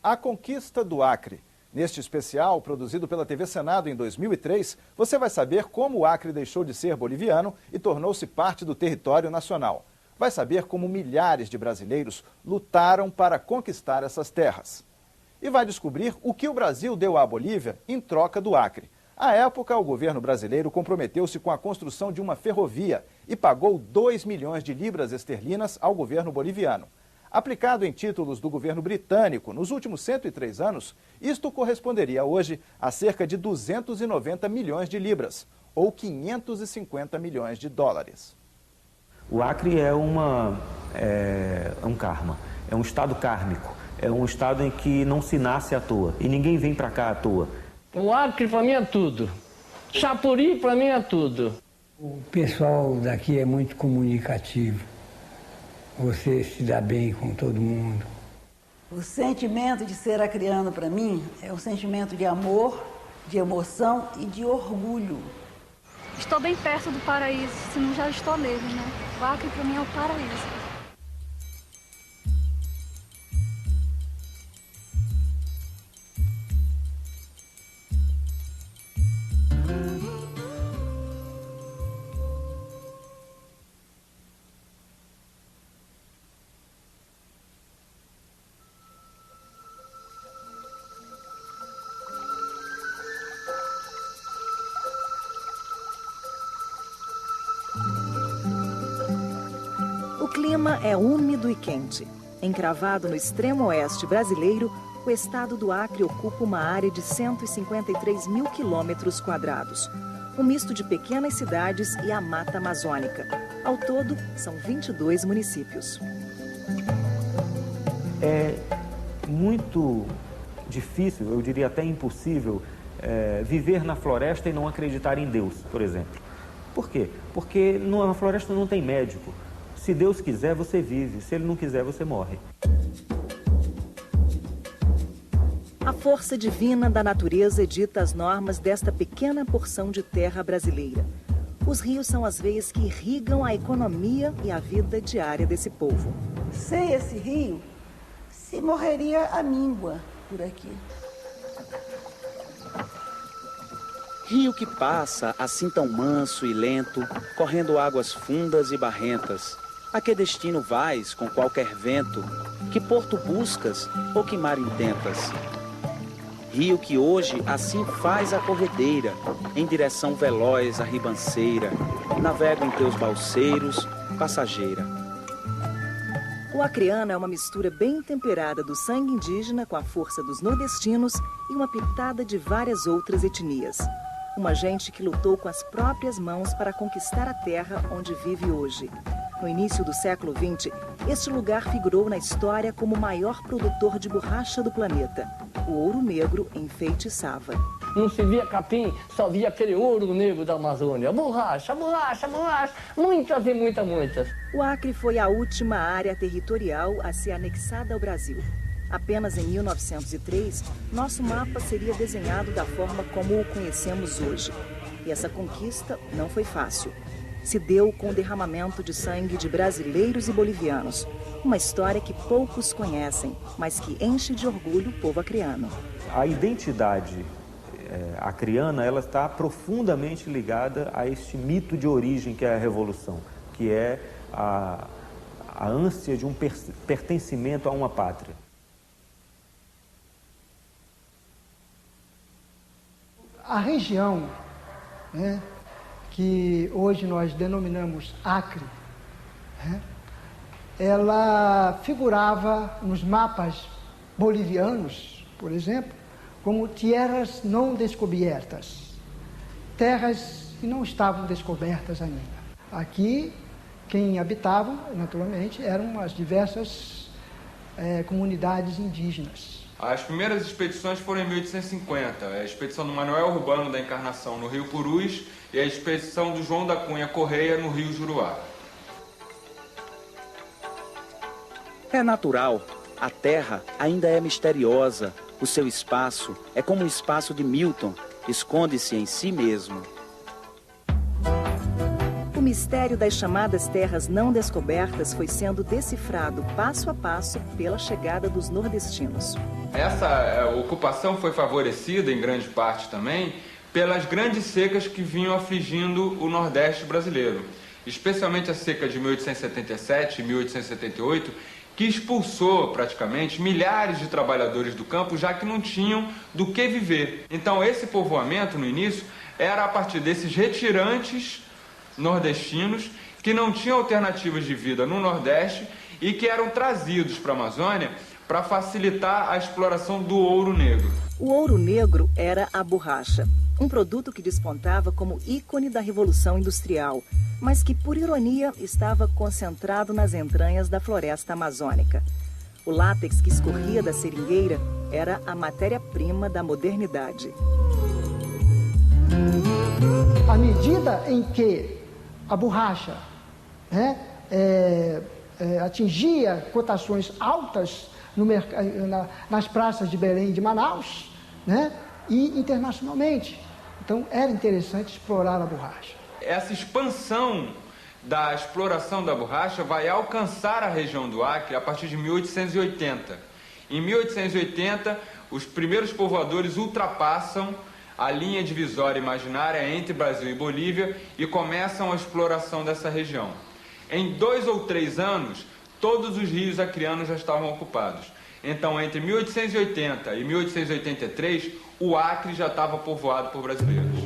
A Conquista do Acre. Neste especial, produzido pela TV Senado em 2003, você vai saber como o Acre deixou de ser boliviano e tornou-se parte do território nacional. Vai saber como milhares de brasileiros lutaram para conquistar essas terras. E vai descobrir o que o Brasil deu à Bolívia em troca do Acre. À época, o governo brasileiro comprometeu-se com a construção de uma ferrovia e pagou 2 milhões de libras esterlinas ao governo boliviano. Aplicado em títulos do governo britânico nos últimos 103 anos, isto corresponderia hoje a cerca de 290 milhões de libras, ou 550 milhões de dólares. O Acre é um karma, é um estado kármico, é um estado em que não se nasce à toa e ninguém vem para cá à toa. O Acre para mim é tudo, Chapuri para mim é tudo. O pessoal daqui é muito comunicativo. Você se dá bem com todo mundo. O sentimento de ser acreano para mim é um sentimento de amor, de emoção e de orgulho. Estou bem perto do paraíso, se não já estou nele, né? O Acre para mim é o paraíso. O clima é úmido e quente. Encravado no extremo oeste brasileiro, o estado do Acre ocupa uma área de 153 mil quilômetros quadrados. Um misto de pequenas cidades e a mata amazônica. Ao todo, são 22 municípios. É muito difícil, eu diria até impossível, viver na floresta e não acreditar em Deus, por exemplo. Por quê? Porque na floresta não tem médico. Se Deus quiser, você vive. Se Ele não quiser, você morre. A força divina da natureza edita as normas desta pequena porção de terra brasileira. Os rios são as veias que irrigam a economia e a vida diária desse povo. Sem esse rio, se morreria a míngua por aqui. Rio que passa assim tão manso e lento, correndo águas fundas e barrentas. A que destino vais com qualquer vento? Que porto buscas ou que mar intentas? Rio que hoje assim faz a corredeira, em direção veloz à ribanceira, navega em teus balseiros, passageira. O acreano é uma mistura bem temperada do sangue indígena com a força dos nordestinos e uma pitada de várias outras etnias. Uma gente que lutou com as próprias mãos para conquistar a terra onde vive hoje. No início do século XX, este lugar figurou na história como o maior produtor de borracha do planeta. O ouro negro enfeitiçava. Não se via capim, só via aquele ouro negro da Amazônia. Borracha, borracha, borracha, muitas e muitas. O Acre foi a última área territorial a ser anexada ao Brasil. Apenas em 1903, nosso mapa seria desenhado da forma como o conhecemos hoje. E essa conquista não foi fácil. Se deu com o derramamento de sangue de brasileiros e bolivianos. Uma história que poucos conhecem, mas que enche de orgulho o povo acreano. A identidade acreana, ela está profundamente ligada a este mito de origem que é a Revolução, que é a ânsia de um pertencimento a uma pátria. A região, né, que hoje nós denominamos Acre, né, ela figurava nos mapas bolivianos, por exemplo, como terras não descobertas, terras que não estavam descobertas ainda. Aqui, quem habitava, naturalmente, eram as diversas comunidades indígenas. As primeiras expedições foram em 1850, a expedição do Manuel Urbano da Encarnação no Rio Purus e a expedição do João da Cunha Correia no Rio Juruá. É natural, a Terra ainda é misteriosa, o seu espaço é como o espaço de Milton, esconde-se em si mesmo. O mistério das chamadas terras não descobertas foi sendo decifrado passo a passo pela chegada dos nordestinos. Essa ocupação foi favorecida, em grande parte também, pelas grandes secas que vinham afligindo o Nordeste brasileiro, especialmente a seca de 1877 e 1878, que expulsou praticamente milhares de trabalhadores do campo, já que não tinham do que viver. Então esse povoamento, no início, era a partir desses retirantes nordestinos que não tinham alternativas de vida no Nordeste e que eram trazidos para a Amazônia para facilitar a exploração do ouro negro. O ouro negro era a borracha, um produto que despontava como ícone da Revolução Industrial, mas que, por ironia, estava concentrado nas entranhas da floresta amazônica. O látex que escorria da seringueira era a matéria-prima da modernidade. À medida em que a borracha atingia cotações altas nas praças de Belém e de Manaus, e internacionalmente. Então, era interessante explorar a borracha. Essa expansão da exploração da borracha vai alcançar a região do Acre a partir de 1880. Em 1880, os primeiros povoadores ultrapassam a linha divisória imaginária entre Brasil e Bolívia e começam a exploração dessa região. Em 2 ou 3 anos, todos os rios acreanos já estavam ocupados. Então, entre 1880 e 1883, o Acre já estava povoado por brasileiros.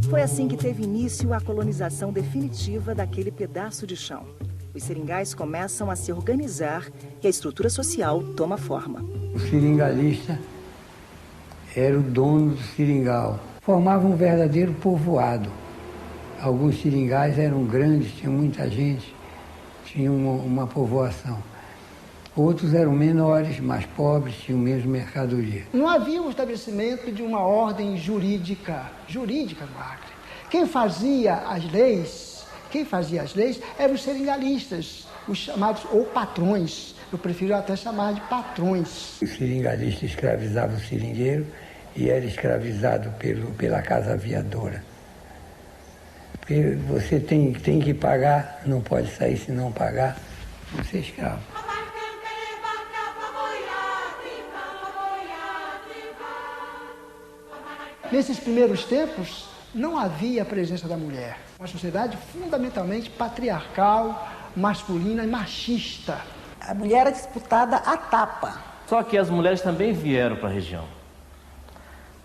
Foi assim que teve início a colonização definitiva daquele pedaço de chão. Os seringais começam a se organizar e a estrutura social toma forma. O seringalista era o dono do seringal. Formava um verdadeiro povoado. Alguns seringais eram grandes, tinham muita gente, tinham uma povoação. Outros eram menores, mais pobres, tinham mesmo mercadoria. Não havia um estabelecimento de uma ordem jurídica no Acre. Quem fazia as leis eram os seringalistas, os chamados, ou patrões. Eu prefiro até chamar de patrões. O seringalista escravizava o seringueiro e era escravizado pela casa aviadora. Porque você tem que pagar, não pode sair se não pagar, você é escravo. Nesses primeiros tempos, não havia a presença da mulher. Uma sociedade fundamentalmente patriarcal, masculina e machista. A mulher era disputada à tapa. Só que as mulheres também vieram para a região.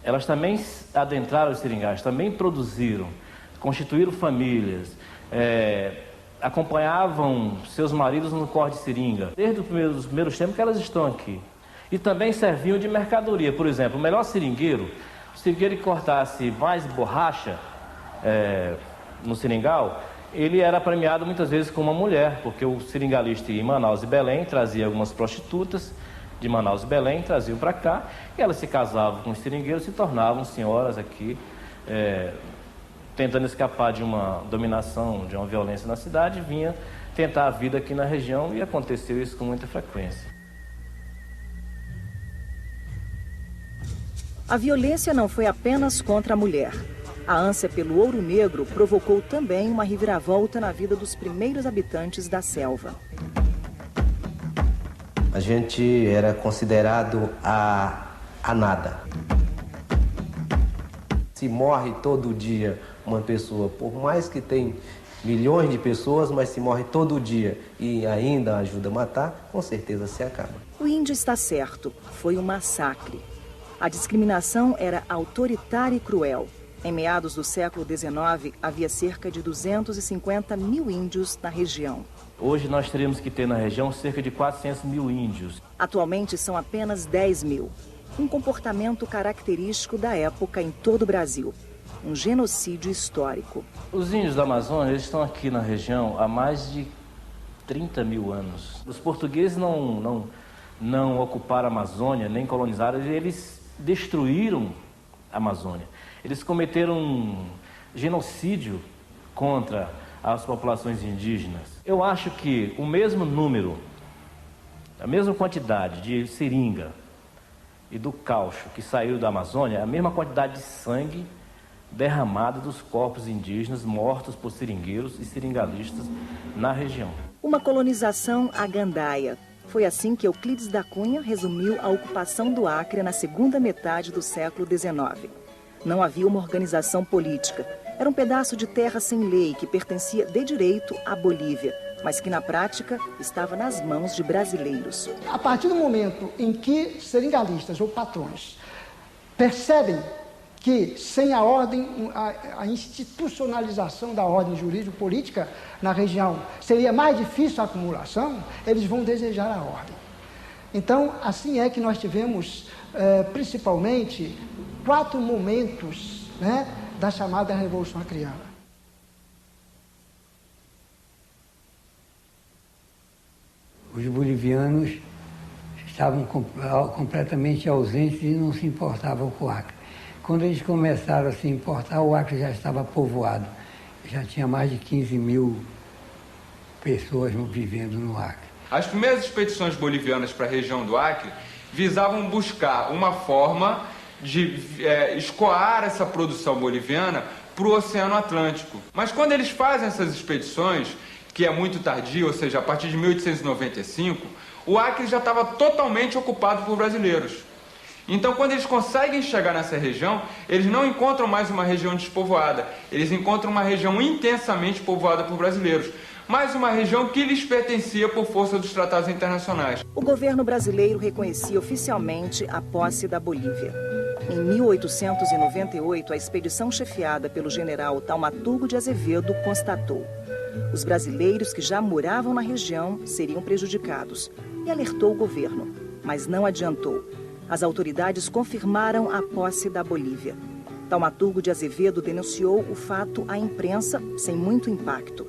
Elas também adentraram os seringais, também produziram, constituíram famílias, acompanhavam seus maridos no corte de seringa. Desde os primeiros tempos que elas estão aqui. E também serviam de mercadoria. Por exemplo, o melhor seringueiro, o seringueiro que cortasse mais borracha no seringal, ele era premiado muitas vezes com uma mulher, porque o seringalista em Manaus e Belém trazia algumas prostitutas de Manaus e Belém, traziam para cá, e elas se casavam com os seringueiros, se tornavam senhoras aqui, tentando escapar de uma dominação, de uma violência na cidade, vinha tentar a vida aqui na região, e aconteceu isso com muita frequência. A violência não foi apenas contra a mulher. A ânsia pelo ouro negro provocou também uma reviravolta na vida dos primeiros habitantes da selva. A gente era considerado a nada. Se morre todo dia uma pessoa, por mais que tem milhões de pessoas, mas se morre todo dia e ainda ajuda a matar, com certeza se acaba. O índio está certo, foi um massacre. A discriminação era autoritária e cruel. Em meados do século XIX, havia cerca de 250 mil índios na região. Hoje nós teríamos que ter na região cerca de 400 mil índios. Atualmente são apenas 10 mil. Um comportamento característico da época em todo o Brasil. Um genocídio histórico. Os índios da Amazônia eles estão aqui na região há mais de 30 mil anos. Os portugueses não ocuparam a Amazônia, nem colonizaram, eles destruíram a Amazônia. Eles cometeram um genocídio contra as populações indígenas. Eu acho que o mesmo número, a mesma quantidade de seringa e do caucho que saiu da Amazônia, a mesma quantidade de sangue derramada dos corpos indígenas mortos por seringueiros e seringalistas na região. Uma colonização à gandaia. Foi assim que Euclides da Cunha resumiu a ocupação do Acre na segunda metade do século XIX. Não havia uma organização política. Era um pedaço de terra sem lei que pertencia de direito à Bolívia, mas que na prática estava nas mãos de brasileiros. A partir do momento em que seringalistas ou patrões percebem que sem a ordem, a institucionalização da ordem jurídico-política na região seria mais difícil a acumulação, eles vão desejar a ordem. Então, assim é que nós tivemos, principalmente, 4 momentos, né, da chamada Revolução Acreana. Os bolivianos estavam completamente ausentes e não se importavam com o Acre. Quando eles começaram a se importar, o Acre já estava povoado. Já tinha mais de 15 mil pessoas vivendo no Acre. As primeiras expedições bolivianas para a região do Acre visavam buscar uma forma de escoar essa produção boliviana para o Oceano Atlântico. Mas quando eles fazem essas expedições, que é muito tardio, ou seja, a partir de 1895, o Acre já estava totalmente ocupado por brasileiros. Então, quando eles conseguem chegar nessa região, eles não encontram mais uma região despovoada, eles encontram uma região intensamente povoada por brasileiros, mas uma região que lhes pertencia por força dos tratados internacionais. O governo brasileiro reconhecia oficialmente a posse da Bolívia. Em 1898, a expedição chefiada pelo general Taumaturgo de Azevedo constatou: os brasileiros que já moravam na região seriam prejudicados, e alertou o governo, mas não adiantou. As autoridades confirmaram a posse da Bolívia. Taumaturgo de Azevedo denunciou o fato à imprensa sem muito impacto.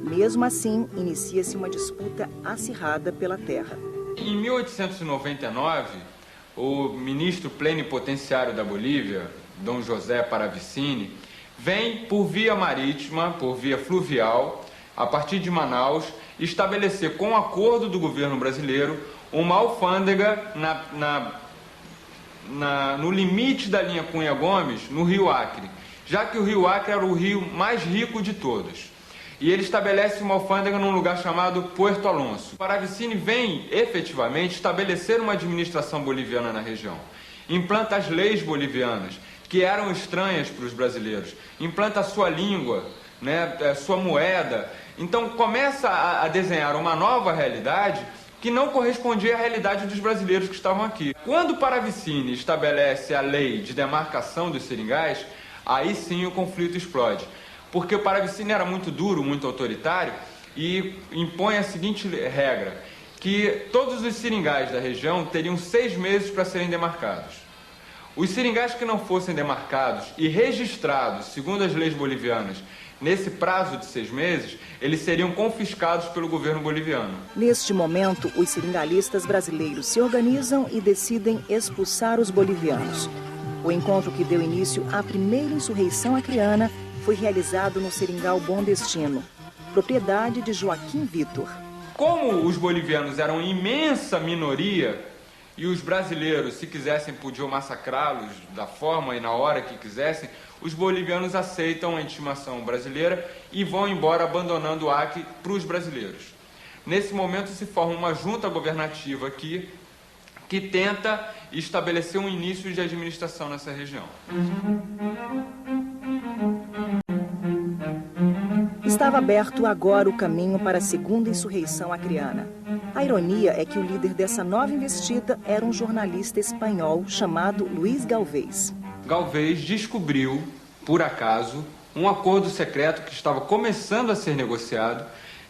Mesmo assim, inicia-se uma disputa acirrada pela terra. Em 1899, o ministro plenipotenciário da Bolívia, Dom José Paravicini, vem por via marítima, por via fluvial, a partir de Manaus, estabelecer com acordo do governo brasileiro uma alfândega no limite da linha Cunha Gomes, no Rio Acre, já que o Rio Acre era o rio mais rico de todos. E ele estabelece uma alfândega num lugar chamado Puerto Alonso. Paravicini vem, efetivamente, estabelecer uma administração boliviana na região. Implanta as leis bolivianas, que eram estranhas para os brasileiros. Implanta a sua língua, né, sua moeda. Então começa a desenhar uma nova realidade que não correspondia à realidade dos brasileiros que estavam aqui. Quando Paravicini estabelece a lei de demarcação dos seringais, aí sim o conflito explode. Porque o Paravicini era muito duro, muito autoritário e impõe a seguinte regra, que todos os seringais da região teriam 6 meses para serem demarcados. Os seringais que não fossem demarcados e registrados, segundo as leis bolivianas, nesse prazo de 6 meses, eles seriam confiscados pelo governo boliviano. Neste momento, os seringalistas brasileiros se organizam e decidem expulsar os bolivianos. O encontro que deu início à primeira insurreição acreana foi realizado no Seringal Bom Destino, propriedade de Joaquim Vitor. Como os bolivianos eram imensa minoria e os brasileiros, se quisessem, podiam massacrá-los da forma e na hora que quisessem, os bolivianos aceitam a intimação brasileira e vão embora, abandonando o Acre para os brasileiros. Nesse momento se forma uma junta governativa aqui que tenta estabelecer um início de administração nessa região. Estava aberto agora o caminho para a segunda insurreição acreana. A ironia é que o líder dessa nova investida era um jornalista espanhol chamado Luís Galvez. Galvez descobriu, por acaso, um acordo secreto que estava começando a ser negociado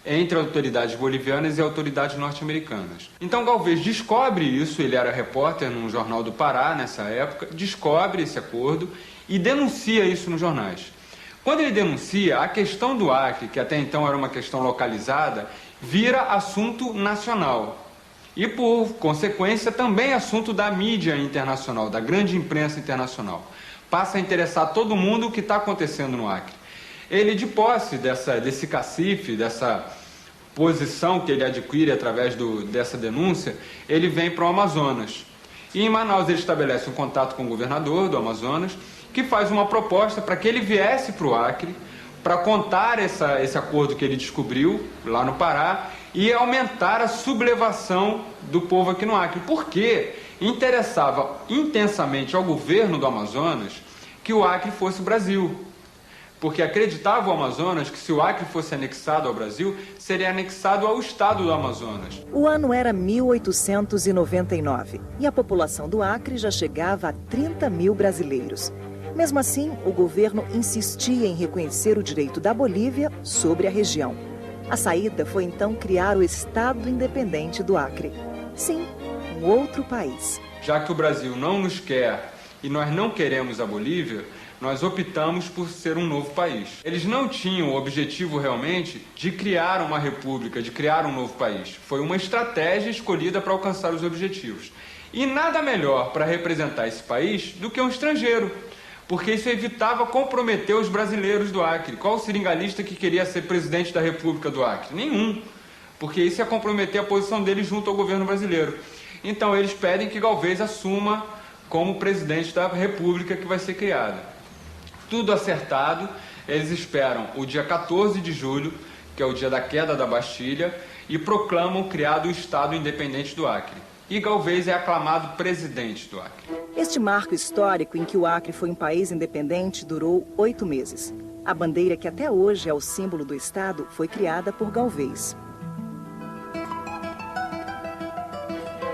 entre autoridades bolivianas e autoridades norte-americanas. Então Galvez descobre isso, ele era repórter num jornal do Pará nessa época, descobre esse acordo e denuncia isso nos jornais. Quando ele denuncia, a questão do Acre, que até então era uma questão localizada, vira assunto nacional. E, por consequência, também assunto da mídia internacional, da grande imprensa internacional. Passa a interessar todo mundo o que está acontecendo no Acre. Ele, de posse desse cacife, dessa posição que ele adquire através dessa denúncia, ele vem para o Amazonas. E em Manaus ele estabelece um contato com o governador do Amazonas, que faz uma proposta para que ele viesse para o Acre, para contar esse acordo que ele descobriu lá no Pará e aumentar a sublevação do povo aqui no Acre. Porque interessava intensamente ao governo do Amazonas que o Acre fosse o Brasil. Porque acreditava o Amazonas que se o Acre fosse anexado ao Brasil, seria anexado ao estado do Amazonas. O ano era 1899 e a população do Acre já chegava a 30 mil brasileiros. Mesmo assim, o governo insistia em reconhecer o direito da Bolívia sobre a região. A saída foi então criar o Estado Independente do Acre. Sim, um outro país. Já que o Brasil não nos quer e nós não queremos a Bolívia, nós optamos por ser um novo país. Eles não tinham o objetivo realmente de criar uma república, de criar um novo país. Foi uma estratégia escolhida para alcançar os objetivos. E nada melhor para representar esse país do que um estrangeiro, porque isso evitava comprometer os brasileiros do Acre. Qual o seringalista que queria ser presidente da República do Acre? Nenhum, porque isso ia comprometer a posição deles junto ao governo brasileiro. Então eles pedem que Galvez assuma como presidente da República que vai ser criada. Tudo acertado, eles esperam o dia 14 de julho, que é o dia da queda da Bastilha, e proclamam criado o Estado Independente do Acre. E Galvez é aclamado presidente do Acre. Este marco histórico em que o Acre foi um país independente durou 8 meses. A bandeira, que até hoje é o símbolo do Estado, foi criada por Galvez.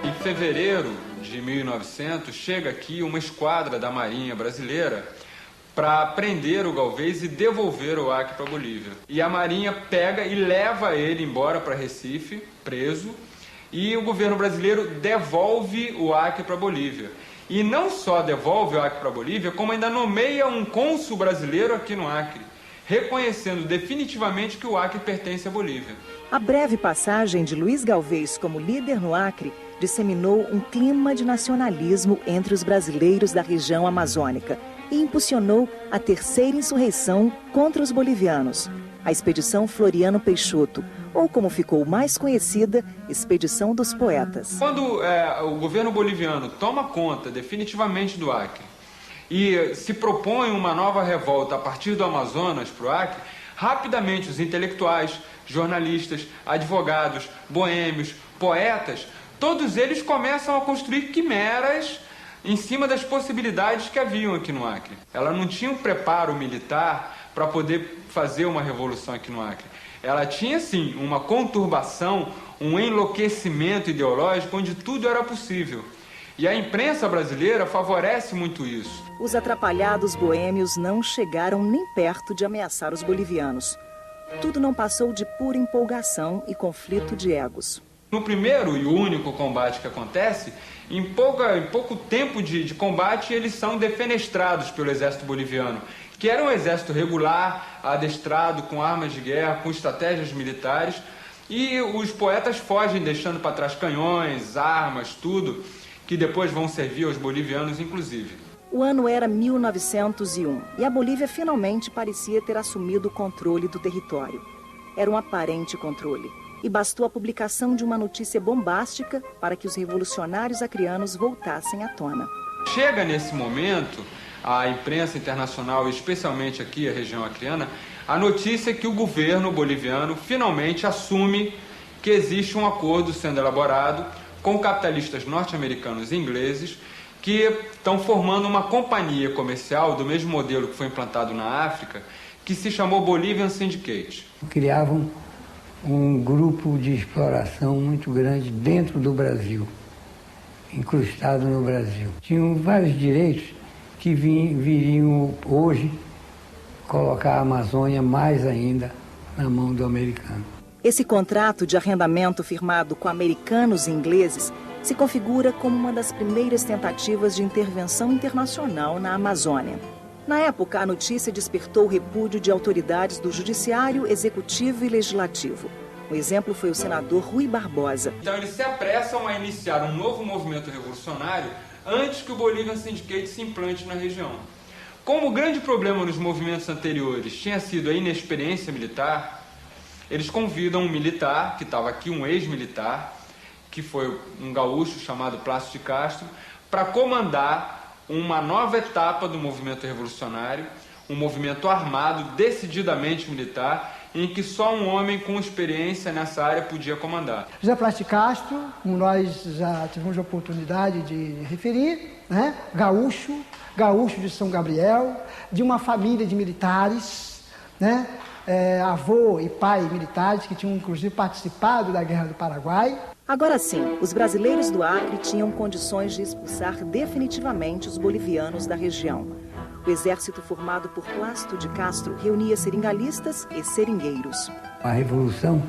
Em fevereiro de 1900, chega aqui uma esquadra da Marinha Brasileira para prender o Galvez e devolver o Acre para a Bolívia. E a Marinha pega e leva ele embora para Recife, preso, e o governo brasileiro devolve o Acre para a Bolívia. E não só devolve o Acre para a Bolívia, como ainda nomeia um cônsul brasileiro aqui no Acre, reconhecendo definitivamente que o Acre pertence à Bolívia. A breve passagem de Luiz Galvez como líder no Acre disseminou um clima de nacionalismo entre os brasileiros da região amazônica e impulsionou a terceira insurreição contra os bolivianos, a Expedição Floriano Peixoto, ou como ficou mais conhecida, Expedição dos Poetas. Quando o governo boliviano toma conta definitivamente do Acre e se propõe uma nova revolta a partir do Amazonas para o Acre, rapidamente os intelectuais, jornalistas, advogados, boêmios, poetas, todos eles começam a construir quimeras em cima das possibilidades que haviam aqui no Acre. Ela não tinha um preparo militar para poder fazer uma revolução aqui no Acre. Ela tinha, sim, uma conturbação, um enlouquecimento ideológico onde tudo era possível. E a imprensa brasileira favorece muito isso. Os atrapalhados boêmios não chegaram nem perto de ameaçar os bolivianos. Tudo não passou de pura empolgação e conflito de egos. No primeiro e único combate que acontece, em pouco tempo de combate, eles são defenestrados pelo exército boliviano, que era um exército regular, adestrado, com armas de guerra, com estratégias militares, e os poetas fogem, deixando para trás canhões, armas, tudo, que depois vão servir aos bolivianos, inclusive. O ano era 1901 e a Bolívia finalmente parecia ter assumido o controle do território. Era um aparente controle. E bastou a publicação de uma notícia bombástica para que os revolucionários acreanos voltassem à tona. Chega nesse momento, a imprensa internacional, especialmente aqui a região acreana, a notícia que o governo boliviano finalmente assume que existe um acordo sendo elaborado com capitalistas norte-americanos e ingleses que estão formando uma companhia comercial do mesmo modelo que foi implantado na África, que se chamou Bolivian Syndicate. Criavam um grupo de exploração muito grande dentro do Brasil, incrustado no Brasil. Tinham vários direitos que viriam hoje colocar a Amazônia mais ainda na mão do americano. Esse contrato de arrendamento firmado com americanos e ingleses se configura como uma das primeiras tentativas de intervenção internacional na Amazônia. Na época, a notícia despertou o repúdio de autoridades do Judiciário, Executivo e Legislativo. O exemplo foi o senador Rui Barbosa. Então eles se apressam a iniciar um novo movimento revolucionário antes que o Bolivian Syndicate se implante na região. Como o grande problema nos movimentos anteriores tinha sido a inexperiência militar, eles convidam um militar, que estava aqui, um ex-militar, que foi um gaúcho chamado Plácio de Castro, para comandar uma nova etapa do movimento revolucionário, um movimento armado, decididamente militar, em que só um homem com experiência nessa área podia comandar. José Plas de Castro, como nós já tivemos a oportunidade de referir, né? gaúcho de São Gabriel, de uma família de militares, né? Avô e pai militares que tinham inclusive participado da Guerra do Paraguai. Agora sim, os brasileiros do Acre tinham condições de expulsar definitivamente os bolivianos da região. O exército formado por Plácido de Castro reunia seringalistas e seringueiros. A revolução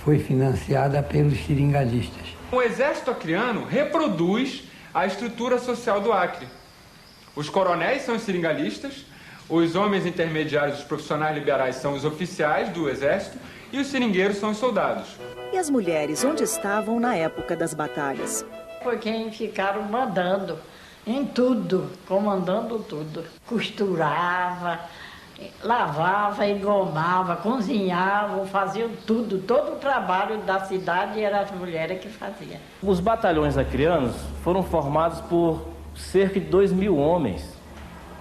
foi financiada pelos seringalistas. O exército acreano reproduz a estrutura social do Acre. Os coronéis são os seringalistas, os homens intermediários, os profissionais liberais são os oficiais do exército e os seringueiros são os soldados. E as mulheres, onde estavam na época das batalhas? Foi quem ficaram mandando em tudo, comandando tudo. Costurava, lavava, engomava, cozinhava, faziam tudo. Todo o trabalho da cidade eram as mulheres que faziam. Os batalhões acreanos foram formados por cerca de 2.000 homens,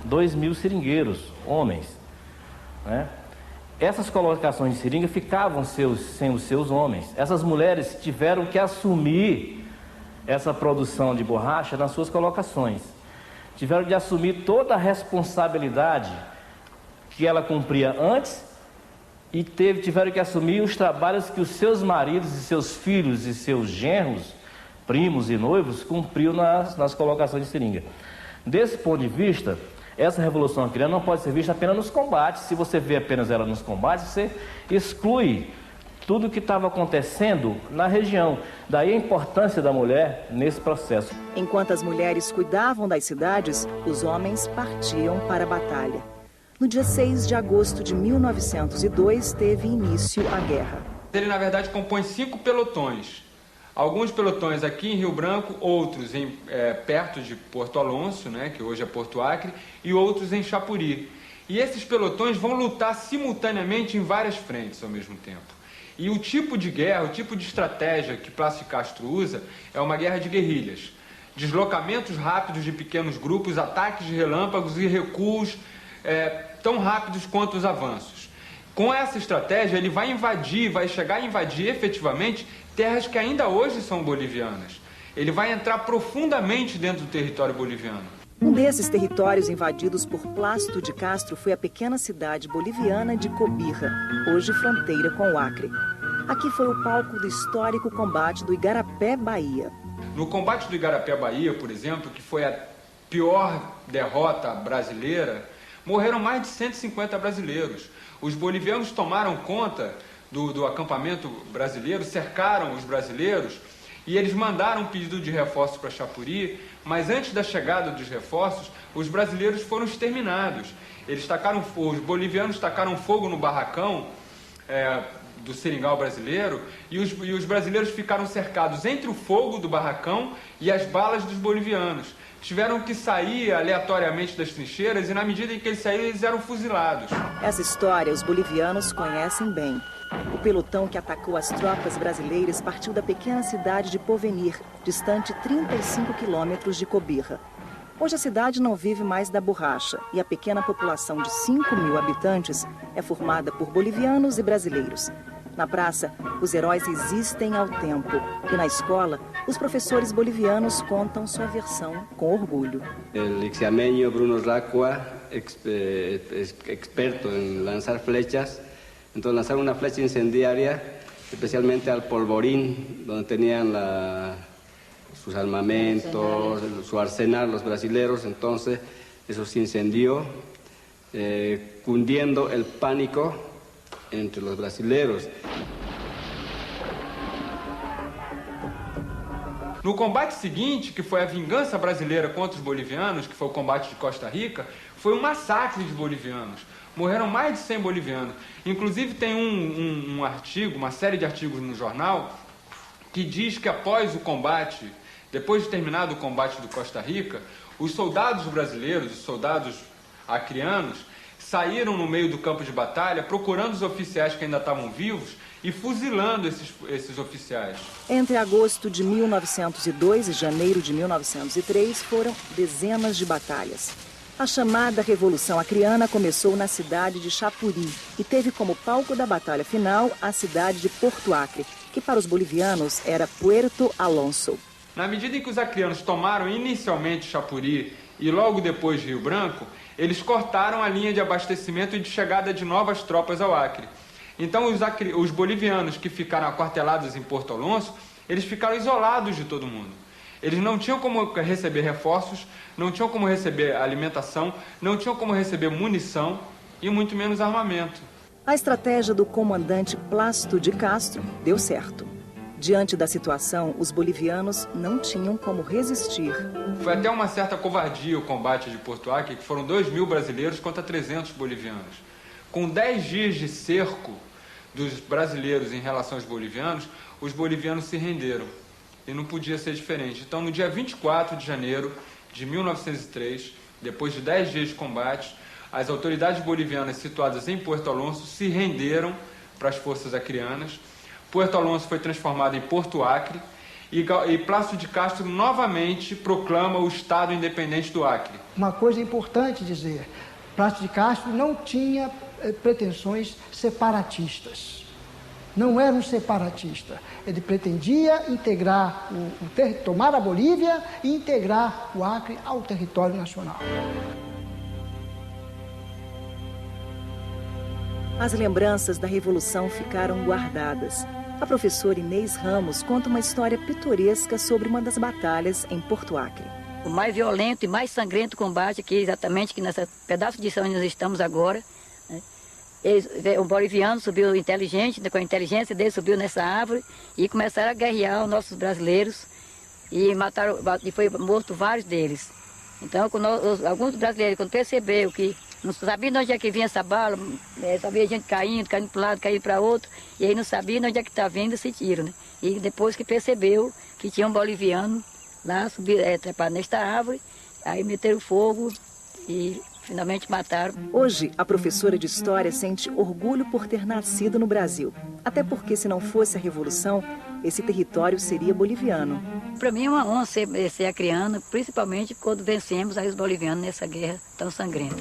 2.000 seringueiros, homens, né? Essas colocações de seringa ficavam sem os seus homens. Essas mulheres tiveram que assumir essa produção de borracha nas suas colocações. Tiveram de assumir toda a responsabilidade que ela cumpria antes e tiveram que assumir os trabalhos que os seus maridos e seus filhos e seus genros, primos e noivos, cumpriam nas colocações de seringa. Desse ponto de vista, essa revolução acreana não pode ser vista apenas nos combates. Se você vê apenas ela nos combates, você exclui tudo o que estava acontecendo na região. Daí a importância da mulher nesse processo. Enquanto as mulheres cuidavam das cidades, os homens partiam para a batalha. No dia 6 de agosto de 1902, teve início a guerra. Ele, na verdade, compõe 5 pelotões. Alguns pelotões aqui em Rio Branco, outros perto de Porto Alonso, né, que hoje é Porto Acre, e outros em Chapuri. E esses pelotões vão lutar simultaneamente em várias frentes ao mesmo tempo. E o tipo de guerra, o tipo de estratégia que Plácido de Castro usa é uma guerra de guerrilhas. Deslocamentos rápidos de pequenos grupos, ataques de relâmpagos e recuos tão rápidos quanto os avanços. Com essa estratégia, ele vai chegar a invadir efetivamente terras que ainda hoje são bolivianas. Ele vai entrar profundamente dentro do território boliviano. Um desses territórios invadidos por Plácido de Castro foi a pequena cidade boliviana de Cobija, hoje fronteira com o Acre. Aqui foi o palco do histórico combate do Igarapé, Bahia. No combate do Igarapé, Bahia, por exemplo, que foi a pior derrota brasileira, morreram mais de 150 brasileiros. Os bolivianos tomaram conta do acampamento brasileiro, cercaram os brasileiros e eles mandaram um pedido de reforço para Chapuri, mas antes da chegada dos reforços, os brasileiros foram exterminados. Os bolivianos tacaram fogo no barracão do seringal brasileiro e os brasileiros ficaram cercados entre o fogo do barracão e as balas dos bolivianos. Tiveram que sair aleatoriamente das trincheiras e, na medida em que eles saíram, eles eram fuzilados. Essa história os bolivianos conhecem bem. O pelotão que atacou as tropas brasileiras partiu da pequena cidade de Porvenir, distante 35 quilômetros de Cobija. Hoje a cidade não vive mais da borracha e a pequena população de 5.000 habitantes é formada por bolivianos e brasileiros. Na praça, os heróis resistem ao tempo. E na escola, os professores bolivianos contam sua versão com orgulho. O ixiameño Bruno Racua, experto em lançar flechas, então lançaram uma flecha incendiária, especialmente al polvorín, onde tinham sus armamentos, su arsenal, los brasileros. Entonces, eso se incendió, cundiendo el pánico entre los brasileros. No combate seguinte, que foi a vingança brasileira contra os bolivianos, que foi o combate de Costa Rica, foi um massacre de bolivianos. Morreram mais de 100 bolivianos. Inclusive tem um artigo, uma série de artigos no jornal, que diz que após o combate, depois de terminado o combate do Costa Rica, os soldados brasileiros, os soldados acreanos, saíram no meio do campo de batalha procurando os oficiais que ainda estavam vivos e fuzilando esses oficiais. Entre agosto de 1902 e janeiro de 1903 foram dezenas de batalhas. A chamada Revolução Acreana começou na cidade de Chapuri e teve como palco da batalha final a cidade de Porto Acre, que para os bolivianos era Puerto Alonso. Na medida em que os acreanos tomaram inicialmente Chapuri e logo depois Rio Branco, eles cortaram a linha de abastecimento e de chegada de novas tropas ao Acre. Então os bolivianos que ficaram aquartelados em Porto Alonso, eles ficaram isolados de todo mundo. Eles não tinham como receber reforços, não tinham como receber alimentação, não tinham como receber munição e muito menos armamento. A estratégia do comandante Plácido de Castro deu certo. Diante da situação, os bolivianos não tinham como resistir. Foi até uma certa covardia o combate de Porto Acre, que foram 2.000 brasileiros contra 300 bolivianos. Com 10 dias de cerco dos brasileiros em relação aos bolivianos, os bolivianos se renderam. E não podia ser diferente. Então, no dia 24 de janeiro de 1903, depois de 10 dias de combate, as autoridades bolivianas situadas em Porto Alonso se renderam para as forças acreanas. Porto Alonso foi transformado em Porto Acre e Plácido de Castro novamente proclama o Estado independente do Acre. Uma coisa importante dizer, Plácido de Castro não tinha pretensões separatistas. Não era um separatista. Ele pretendia integrar tomar a Bolívia e integrar o Acre ao território nacional. As lembranças da Revolução ficaram guardadas. A professora Inês Ramos conta uma história pitoresca sobre uma das batalhas em Porto Acre. O mais violento e mais sangrento combate, que exatamente que nesse pedaço de chão onde nós estamos agora, né? O boliviano subiu inteligente, com a inteligência dele subiu nessa árvore e começaram a guerrear os nossos brasileiros e mataram, e foi morto vários deles. Então, alguns brasileiros, quando perceberam que não sabiam de onde é que vinha essa bala, sabia gente caindo para um lado, caindo para outro, e aí não sabiam de onde é que está vindo esse tiro, né? E depois que percebeu que tinha um boliviano lá, trepado nesta árvore, aí meteram fogo e finalmente mataram. Hoje, a professora de História sente orgulho por ter nascido no Brasil. Até porque, se não fosse a Revolução, esse território seria boliviano. Para mim é uma honra ser acreana, principalmente quando vencemos aí os bolivianos nessa guerra tão sangrenta.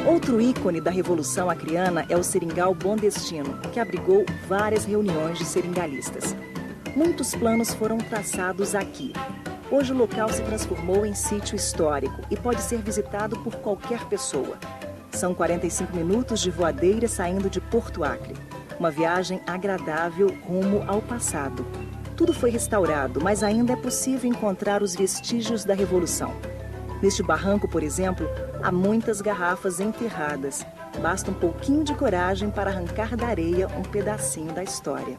Outro ícone da Revolução Acreana é o Seringal Bom Destino, que abrigou várias reuniões de seringalistas. Muitos planos foram traçados aqui. Hoje o local se transformou em sítio histórico e pode ser visitado por qualquer pessoa. São 45 minutos de voadeira saindo de Porto Acre. Uma viagem agradável rumo ao passado. Tudo foi restaurado, mas ainda é possível encontrar os vestígios da Revolução. Neste barranco, por exemplo, há muitas garrafas enterradas. Basta um pouquinho de coragem para arrancar da areia um pedacinho da história.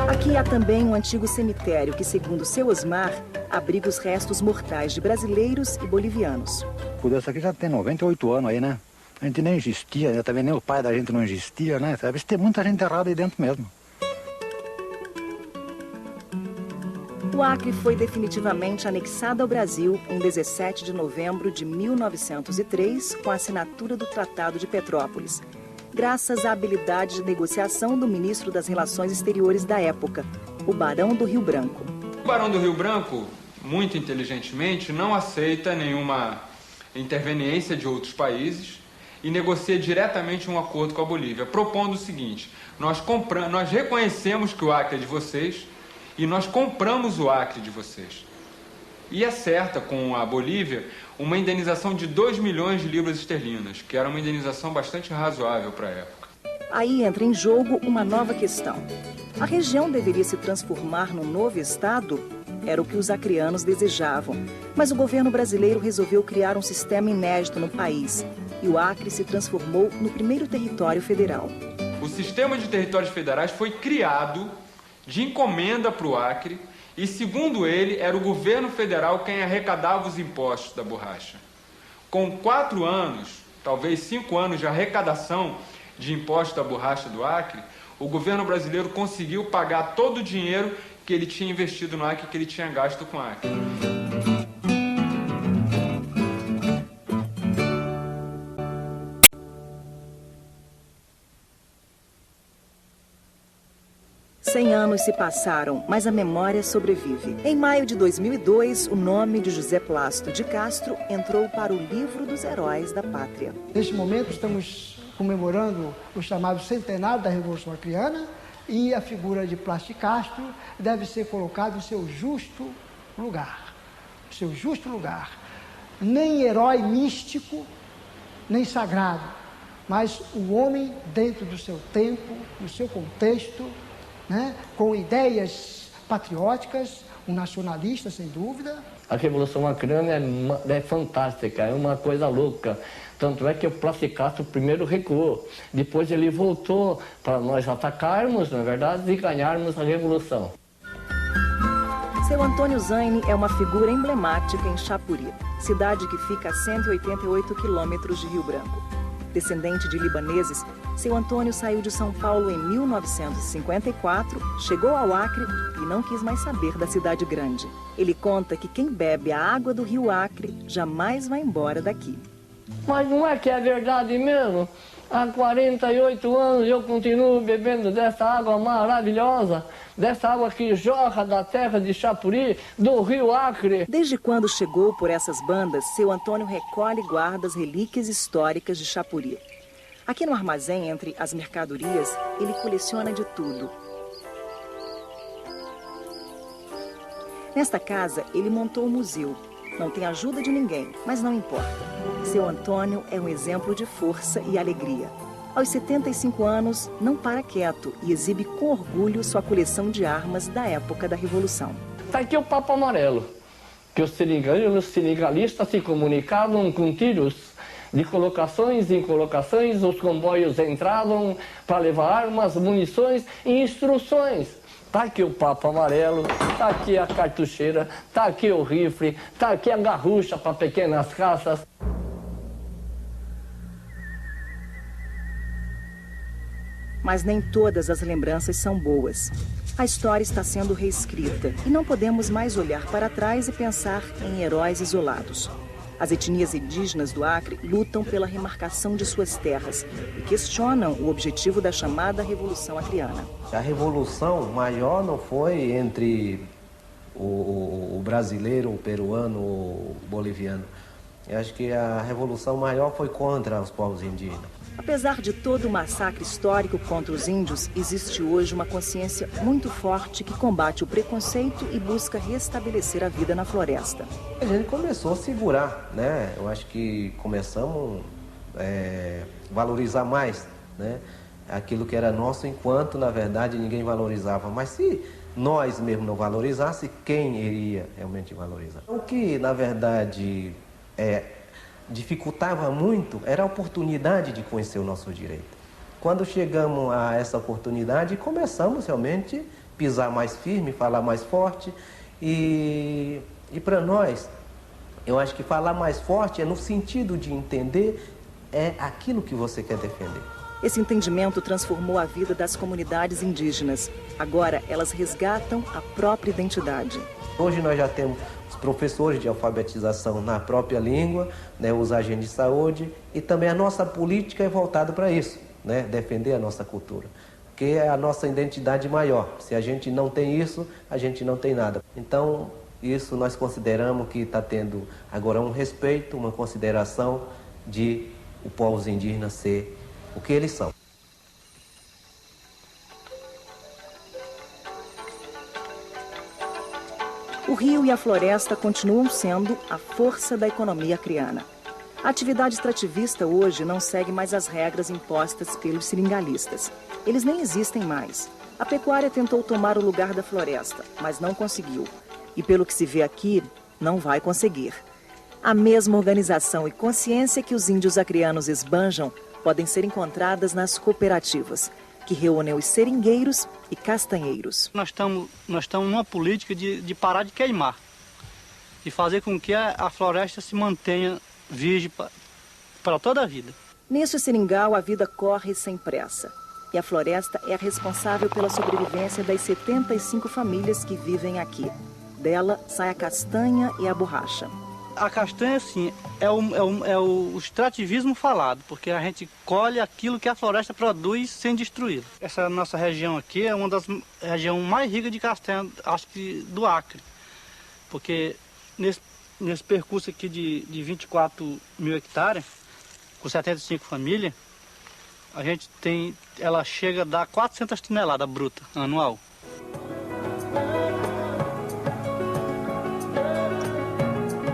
Aqui há também um antigo cemitério que, segundo seu Osmar, abriga os restos mortais de brasileiros e bolivianos. Essa aqui já tem 98 anos aí, né? A gente nem existia, né? Também nem o pai da gente não existia, né? Sabe? Tem muita gente enterrada aí dentro mesmo. O Acre foi definitivamente anexado ao Brasil em 17 de novembro de 1903, com a assinatura do Tratado de Petrópolis, graças à habilidade de negociação do ministro das Relações Exteriores da época, o Barão do Rio Branco. O Barão do Rio Branco, muito inteligentemente, não aceita nenhuma interveniência de outros países e negocia diretamente um acordo com a Bolívia, propondo o seguinte: nós reconhecemos que o Acre é de vocês e nós compramos o Acre de vocês. E acerta com a Bolívia uma indenização de 2 milhões de libras esterlinas, que era uma indenização bastante razoável para a época. Aí entra em jogo uma nova questão. A região deveria se transformar num novo estado? Era o que os acreanos desejavam. Mas o governo brasileiro resolveu criar um sistema inédito no país. E o Acre se transformou no primeiro território federal. O sistema de territórios federais foi criado de encomenda para o Acre e, segundo ele, era o governo federal quem arrecadava os impostos da borracha. Com 4 anos, talvez 5 anos de arrecadação de impostos da borracha do Acre, o governo brasileiro conseguiu pagar todo o dinheiro que ele tinha investido no Acre, que ele tinha gasto com o Acre. anos se passaram, mas a memória sobrevive. Em maio de 2002, o nome de José Plácido de Castro entrou para o livro dos heróis da pátria. Neste momento estamos comemorando o chamado centenário da Revolução Acreana e a figura de Plácido de Castro deve ser colocada em seu justo lugar. Seu justo lugar. Nem herói místico, nem sagrado, mas o homem dentro do seu tempo, do seu contexto, né, com ideias patrióticas, um nacionalista, sem dúvida. A Revolução Acreana é fantástica, é uma coisa louca. Tanto é que o Plácido Castro primeiro recuou, depois ele voltou para nós atacarmos, na verdade, e ganharmos a Revolução. Seu Antônio Zaine é uma figura emblemática em Chapuri, cidade que fica a 188 quilômetros de Rio Branco. Descendente de libaneses, seu Antônio saiu de São Paulo em 1954, chegou ao Acre e não quis mais saber da cidade grande. Ele conta que quem bebe a água do rio Acre jamais vai embora daqui. Mas não é que é verdade mesmo? Há 48 anos eu continuo bebendo dessa água maravilhosa, dessa água que jorra da terra de Chapuri, do rio Acre. Desde quando chegou por essas bandas, seu Antônio recolhe e guarda as relíquias históricas de Chapuri. Aqui no armazém, entre as mercadorias, ele coleciona de tudo. Nesta casa, ele montou um museu. Não tem ajuda de ninguém, mas não importa. Seu Antônio é um exemplo de força e alegria. Aos 75 anos, não para quieto e exibe com orgulho sua coleção de armas da época da Revolução. Está aqui o Papo Amarelo, que os seringanistas se comunicavam com tiros. De colocações em colocações, os comboios entravam para levar armas, munições e instruções. Está aqui o Papo Amarelo, está aqui a cartucheira, está aqui o rifle, está aqui a garrucha para pequenas caças. Mas nem todas as lembranças são boas. A história está sendo reescrita e não podemos mais olhar para trás e pensar em heróis isolados. As etnias indígenas do Acre lutam pela remarcação de suas terras e questionam o objetivo da chamada Revolução Acreana. A revolução maior não foi entre o brasileiro, o peruano, o boliviano. Eu acho que a revolução maior foi contra os povos indígenas. Apesar de todo o massacre histórico contra os índios, existe hoje uma consciência muito forte que combate o preconceito e busca restabelecer a vida na floresta. A gente começou a segurar, né? Eu acho que começamos a valorizar mais, né? Aquilo que era nosso, enquanto, na verdade, ninguém valorizava. Mas se nós mesmo não valorizasse, quem iria realmente valorizar? O que, na verdade, dificultava muito era a oportunidade de conhecer o nosso direito. Quando chegamos a essa oportunidade, começamos realmente a pisar mais firme, falar mais forte. E para nós, eu acho que falar mais forte é no sentido de entender aquilo que você quer defender. Esse entendimento transformou a vida das comunidades indígenas. Agora, elas resgatam a própria identidade. Hoje nós já temos os professores de alfabetização na própria língua, né, os agentes de saúde, e também a nossa política é voltada para isso, né, defender a nossa cultura, que é a nossa identidade maior. Se a gente não tem isso, a gente não tem nada. Então, isso nós consideramos que está tendo agora um respeito, uma consideração de os povos indígenas ser o que eles são. O rio e a floresta continuam sendo a força da economia acreana. A atividade extrativista hoje não segue mais as regras impostas pelos seringalistas. Eles nem existem mais. A pecuária tentou tomar o lugar da floresta, mas não conseguiu. E pelo que se vê aqui, não vai conseguir. A mesma organização e consciência que os índios acreanos esbanjam podem ser encontradas nas cooperativas, que reúnem os seringueiros e castanheiros. Nós estamos numa política de parar de queimar, de fazer com que a floresta se mantenha virgem para toda a vida. Nesse seringal, a vida corre sem pressa. E a floresta é a responsável pela sobrevivência das 75 famílias que vivem aqui. Dela sai a castanha e a borracha. A castanha, assim, é o extrativismo falado, porque a gente colhe aquilo que a floresta produz sem destruí-la. Essa nossa região aqui é uma das regiões mais ricas de castanha, acho que do Acre, porque nesse percurso aqui de 24 mil hectares, com 75 famílias, a gente ela chega a dar 400 toneladas bruta anual.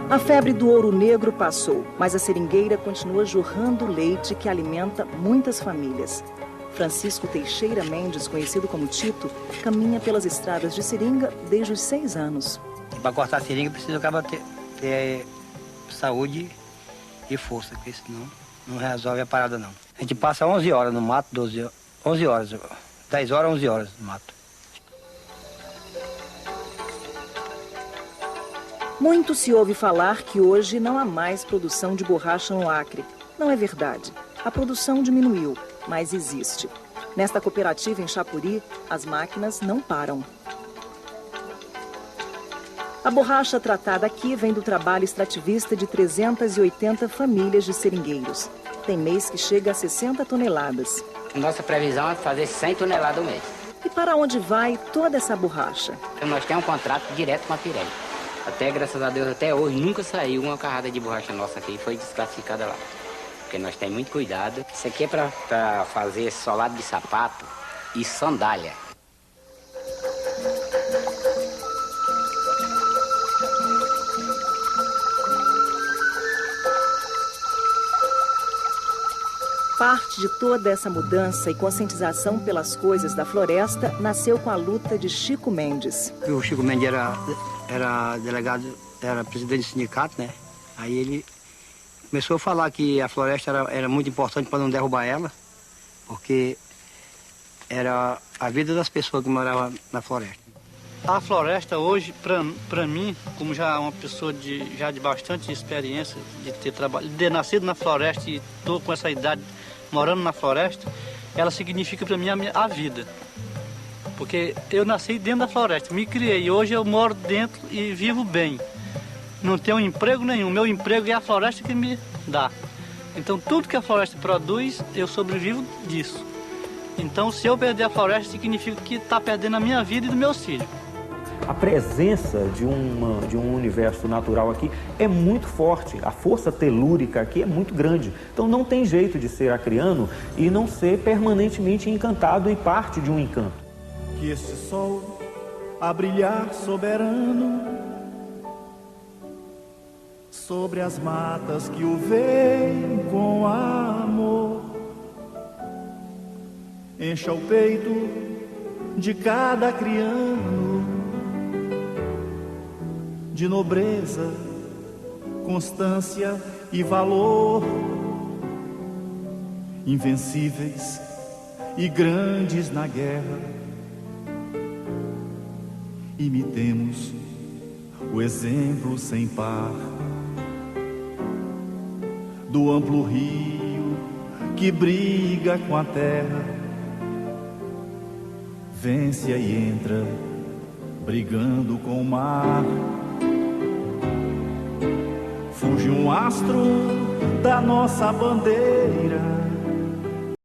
A febre do ouro negro passou, mas a seringueira continua jorrando leite que alimenta muitas famílias. Francisco Teixeira Mendes, conhecido como Tito, caminha pelas estradas de seringa desde os 6 anos. Para cortar a seringa precisa acabar ter saúde e força, porque senão não resolve a parada não. A gente passa 11 horas no mato, 11 horas, 10 horas, 11 horas no mato. Muito se ouve falar que hoje não há mais produção de borracha no Acre. Não é verdade. A produção diminuiu, mas existe. Nesta cooperativa em Chapuri, as máquinas não param. A borracha tratada aqui vem do trabalho extrativista de 380 famílias de seringueiros. Tem mês que chega a 60 toneladas. Nossa previsão é fazer 100 toneladas ao mês. E para onde vai toda essa borracha? Então, nós temos um contrato direto com a Pirelli. Até, graças a Deus, até hoje nunca saiu uma carrada de borracha nossa aqui e foi desclassificada lá. Porque nós temos muito cuidado. Isso aqui é para fazer solado de sapato e sandália. Parte de toda essa mudança e conscientização pelas coisas da floresta nasceu com a luta de Chico Mendes. O Chico Mendes era delegado, era presidente do sindicato, né? Aí ele começou a falar que a floresta era muito importante para não derrubar ela, porque era a vida das pessoas que moravam na floresta. A floresta hoje, para mim, como já uma pessoa de bastante experiência, de ter nascido na floresta e estou com essa idade morando na floresta, ela significa para mim a vida. Porque eu nasci dentro da floresta, me criei, hoje eu moro dentro e vivo bem. Não tenho emprego nenhum, meu emprego é a floresta que me dá. Então tudo que a floresta produz, eu sobrevivo disso. Então se eu perder a floresta, significa que está perdendo a minha vida e dos meus filhos. A presença de um universo natural aqui é muito forte, a força telúrica aqui é muito grande. Então não tem jeito de ser acreano e não ser permanentemente encantado e parte de um encanto. Que este sol a brilhar soberano sobre as matas que o veem com amor, encha o peito de cada criano de nobreza, constância e valor, invencíveis e grandes na guerra. Imitemos o exemplo sem par do amplo rio que briga com a terra, vence e entra brigando com o mar. Fuge um astro da nossa bandeira,